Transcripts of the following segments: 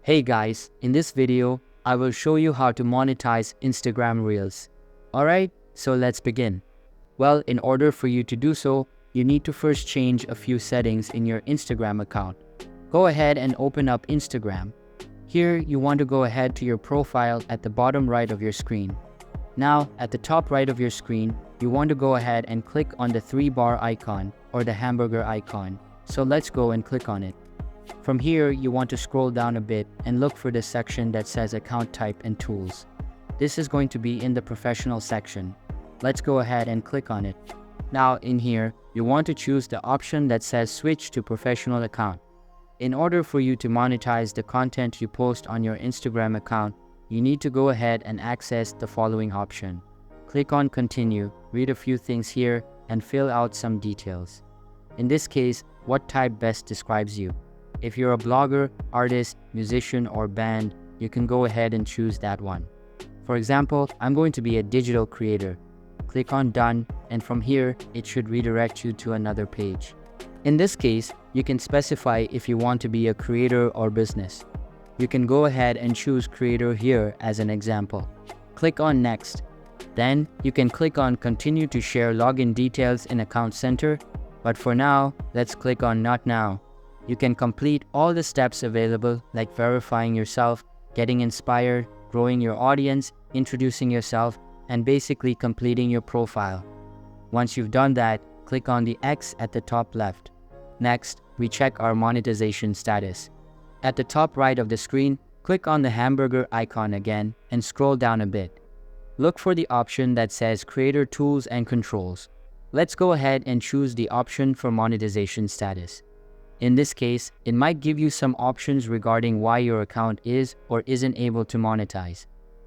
Hey guys, in this video, I will show you how to monetize Instagram Reels. Alright, so let's begin. Well, in order for you to do so, you need to first change a few settings in your Instagram account. Go ahead and open up Instagram. Here, you want to go ahead to your profile at the bottom right of your screen. Now, at the top right of your screen, you want to go ahead and click on the 3-bar icon or the hamburger icon. So let's go and click on it. From here, you want to scroll down a bit and look for the section that says Account Type and Tools. This is going to be in the Professional section. Let's go ahead and click on it. Now in here, you want to choose the option that says Switch to Professional Account. In order for you to monetize the content you post on your Instagram account, you need to go ahead and access the following option. Click on Continue, read a few things here, and fill out some details. In this case, what type best describes you? If you're a blogger, artist, musician, or band, you can go ahead and choose that one. For example, I'm going to be a digital creator. Click on Done, and from here, it should redirect you to another page. In this case, you can specify if you want to be a creator or business. You can go ahead and choose Creator here as an example. Click on Next. Then, you can click on Continue to share login details in Account Center, but for now, let's click on Not Now. You can complete all the steps available like verifying yourself, getting inspired, growing your audience, introducing yourself, and basically completing your profile. Once you've done that, click on the X at the top left. Next, we check our monetization status. At the top right of the screen, click on the hamburger icon again and scroll down a bit. Look for the option that says Creator Tools and Controls. Let's go ahead and choose the option for monetization status. In this case, it might give you some options regarding why your account is or isn't able to monetize.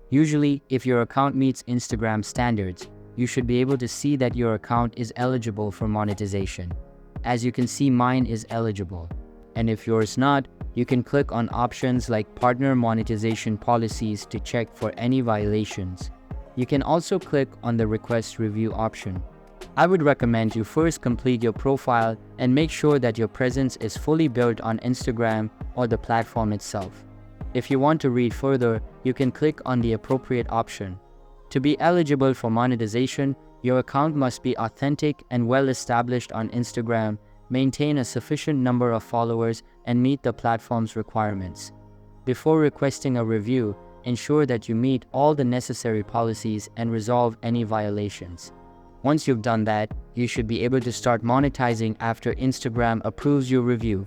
Usually, if your account meets Instagram standards, you should be able to see that your account is eligible for monetization. As you can see, mine is eligible. And if yours not, you can click on options like Partner Monetization Policies to check for any violations. You can also click on the Request Review option. I would recommend you first complete your profile and make sure that your presence is fully built on Instagram or the platform itself. If you want to read further, you can click on the appropriate option. To be eligible for monetization, your account must be authentic and well established on Instagram, maintain a sufficient number of followers, and meet the platform's requirements. Before requesting a review, ensure that you meet all the necessary policies and resolve any violations. Once you've done that, you should be able to start monetizing after Instagram approves your review.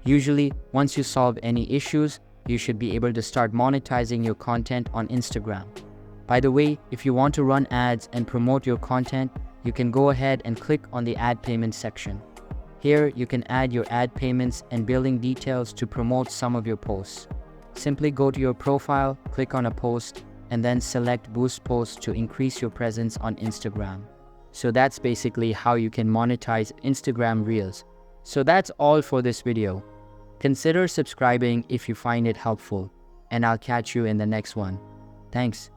Usually, once you solve any issues, you should be able to start monetizing your content on Instagram. By the way, if you want to run ads and promote your content, you can go ahead and click on the Ad Payment section. Here, you can add your ad payments and billing details to promote some of your posts. Simply go to your profile, click on a post, and then select Boost Post to increase your presence on Instagram. So that's basically how you can monetize Instagram Reels. So that's all for this video. Consider subscribing if you find it helpful, and I'll catch you in the next one. Thanks.